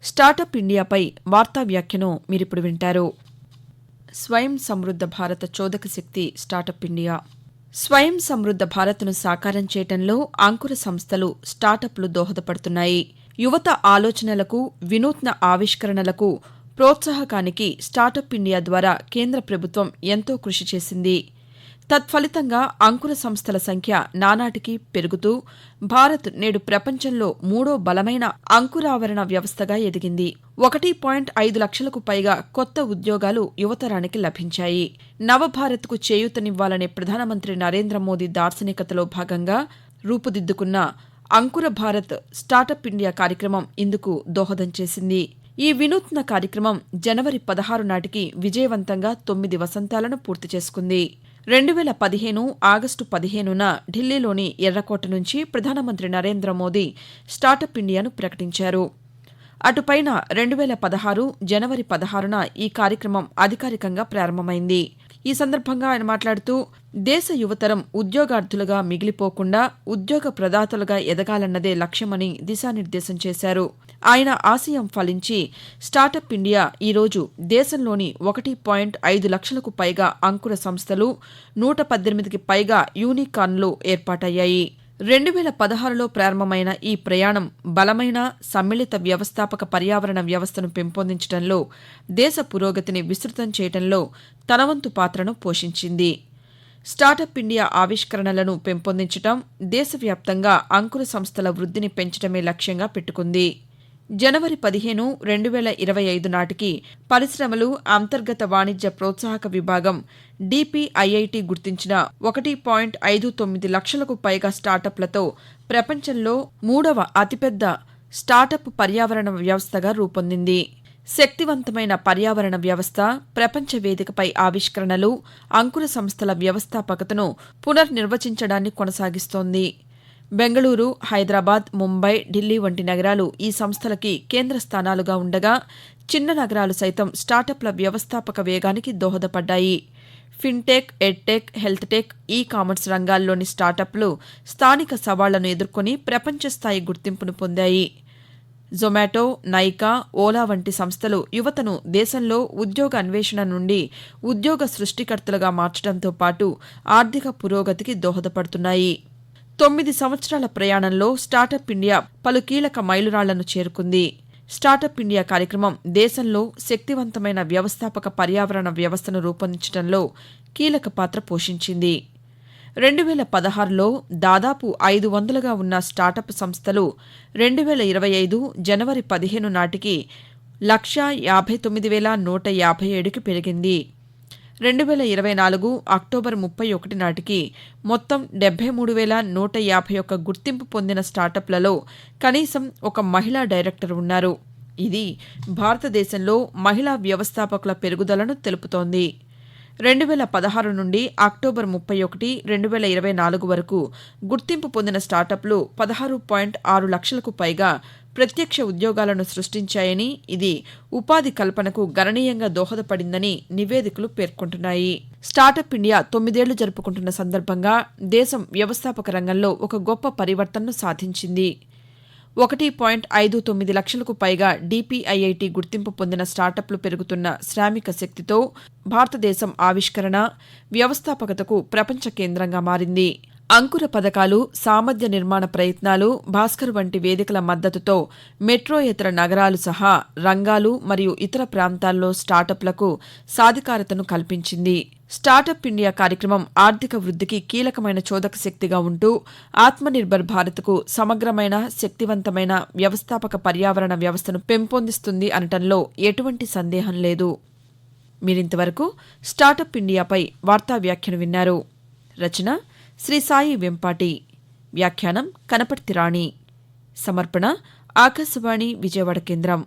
Startup ఇండియాపై వార్తా వ్యాఖ్యను మీరిప్పుడు వింటారు. స్వయం సమృద్ధ భారత చోదక శక్తి స్టార్టప్ ఇండియా. స్వయం సమృద్ధ భారత్ను సాకారం చేయడంలో అంకుర సంస్థలు, స్టార్టప్లు దోహదపడుతున్నాయి. యువత ఆలోచనలకు, వినూత్న ఆవిష్కరణలకు ప్రోత్సాహకానికి స్టార్టప్ ఇండియా ద్వారా కేంద్ర ప్రభుత్వం ఎంతో కృషి చేసింది. తత్ఫలితంగా అంకుర సంస్థల సంఖ్య నానాటికి పెరుగుతూ భారత్ నేడు ప్రపంచంలో మూడో బలమైన అంకురావరణ వ్యవస్థగా ఎదిగింది. 1.5 లక్షలకు పైగా కొత్త ఉద్యోగాలు యువతరానికి లభించాయి. నవభారత్కు చేయూతనివ్వాలనే ప్రధానమంత్రి నరేంద్ర మోదీ దార్శనికతలో భాగంగా రూపుదిద్దుకున్న అంకుర భారత్ స్టార్టప్ ఇండియా కార్యక్రమం ఇందుకు దోహదం చేసింది. ఈ వినూత్న కార్యక్రమం జనవరి 16 నాటికి విజయవంతంగా 9 వసంతాలను పూర్తి చేసుకుంది. 2015 ఆగస్టు 15న ఢిల్లీలోని ఎర్రకోట నుంచి ప్రధానమంత్రి నరేంద్ర మోదీ స్టార్టప్ ఇండియాను ప్రకటించారు. అటుపైన 2016 జనవరి 16న ఈ కార్యక్రమం అధికారికంగా ప్రారంభమైంది. ఈ సందర్భంగా ఆయన మాట్లాడుతూ, దేశ యువతరం ఉద్యోగార్థులుగా మిగిలిపోకుండా ఉద్యోగ ప్రదాతలుగా ఎదగాలన్నదే లక్ష్యమని దిశానిర్దేశం చేశారు. ఆయన ఆశయం ఫలించి స్టార్టప్ ఇండియా ఈరోజు దేశంలోని 1.5 లక్షలకు పైగా అంకుర సంస్థలు, 118కి పైగా యూనికార్న్లు ఏర్పాటయ్యాయి. 2016లో ప్రారంభమైన ఈ ప్రయాణం బలమైన సమ్మిళిత వ్యవస్థాపక పర్యావరణ వ్యవస్థను పెంపొందించడంలో, దేశ పురోగతిని విస్తృతం చేయడంలో తన వంతు పాత్రను పోషించింది. స్టార్టప్ ఇండియా ఆవిష్కరణలను పెంపొందించడం, దేశవ్యాప్తంగా అంకుర సంస్థల వృద్ధిని పెంచడమే లక్ష్యంగా పెట్టుకుంది. జనవరి 15, 2025 నాటికి పరిశ్రమలు, అంతర్గత వాణిజ్య ప్రోత్సాహక విభాగం DPIIT గుర్తించిన 1.59 లక్షలకు పైగా స్టార్టప్లతో ప్రపంచంలో మూడవ అతిపెద్ద స్టార్టప్ పర్యావరణ వ్యవస్థగా రూపొందింది. శక్తివంతమైన పర్యావరణ వ్యవస్థ, ప్రపంచ వేదికపై ఆవిష్కరణలు అంకుర సంస్థల వ్యవస్థాపకతను పునర్నిర్వచించడాన్ని కొనసాగిస్తోంది. బెంగళూరు, హైదరాబాద్, ముంబై, ఢిల్లీ వంటి నగరాలు ఈ సంస్థలకి కేంద్ర స్థానాలుగా ఉండగా, చిన్న నగరాలు సైతం స్టార్టప్ల వ్యవస్థాపక వేగానికి దోహదపడ్డాయి. ఫిన్టెక్, ఎడ్టెక్, హెల్త్టెక్, ఈ-కామర్స్ రంగాల్లోని స్టార్టప్లు స్థానిక సవాళ్లను ఎదుర్కొని ప్రపంచ స్థాయి గుర్తింపును పొందాయి. జొమాటో, నైకా, ఓలా వంటి సంస్థలు యువతను దేశంలో ఉద్యోగ అన్వేషణ నుండి ఉద్యోగ సృష్టికర్తలుగా మార్చడంతో పాటు ఆర్థిక పురోగతికి దోహదపడుతున్నాయి. 9 సంవత్సరాల ప్రయాణంలో స్టార్టప్ ఇండియా పలు కీలక మైలురాళ్లను చేరుకుంది. స్టార్టప్ ఇండియా కార్యక్రమం దేశంలో శక్తివంతమైన వ్యవస్థాపక పర్యావరణ వ్యవస్థను రూపొందించడంలో కీలక పాత్ర పోషించింది. 2016లో దాదాపు 500గా ఉన్న స్టార్టప్ సంస్థలు 2025 జనవరి 15 నాటికి 1,59,157కి పెరిగింది. 2024 అక్టోబర్ 31 నాటికి మొత్తం 73,151 గుర్తింపు పొందిన స్టార్టప్లలో కనీసం ఒక మహిళా డైరెక్టర్ ఉన్నారు. ఇది భారతదేశంలో మహిళా వ్యవస్థాపకుల పెరుగుదలను తెలుపుతోంది. 2016 నుండి అక్టోబర్ 31, 2024 వరకు గుర్తింపు పొందిన స్టార్టప్లు 16.6 లక్షలకు పైగా ప్రత్యక్ష ఉద్యోగాలను సృష్టించాయని, ఇది ఉపాధి కల్పనకు గణనీయంగా దోహదపడిందని నివేదికలు పేర్కొంటున్నాయి. స్టార్టప్ ఇండియా 9 ఏళ్లు జరుపుకుంటున్న సందర్భంగా దేశం వ్యవస్థాపక రంగంలో ఒక గొప్ప పరివర్తనను సాధించింది. 1.59 లక్షలకు పైగా DPIIT గుర్తింపు పొందిన స్టార్టప్లు పెరుగుతున్న శ్రామిక శక్తితో భారతదేశం ఆవిష్కరణ, వ్యవస్థాపకతకు ప్రపంచ కేంద్రంగా మారింది. అంకుర పథకాలు, సామర్థ్య నిర్మాణ ప్రయత్నాలు, భాస్కర్ వంటి వేదికల మద్దతుతో మెట్రోయేతర నగరాలు సహా రంగాలు మరియు ఇతర ప్రాంతాల్లో స్టార్టప్లకు సాధికారతను కల్పించింది. స్టార్టప్ ఇండియా కార్యక్రమం ఆర్థిక వృద్ధికి కీలకమైన చోదక శక్తిగా ఉంటూ ఆత్మనిర్భర్ భారత్కు సమగ్రమైన, శక్తివంతమైన వ్యవస్థాపక పర్యావరణ వ్యవస్థను పెంపొందిస్తుంది అనటంలో ఎటువంటి సందేహం లేదు. మీరింతవరకు స్టార్టప్ ఇండియాపై వార్తా వ్యాఖ్యను విన్నారు. రచన శ్రీ సాయి వెంపాటి. వ్యాఖ్యానం కనపర్తి రాణి. సమర్పణ ఆకాశవాణి విజయవాడ కేంద్రం.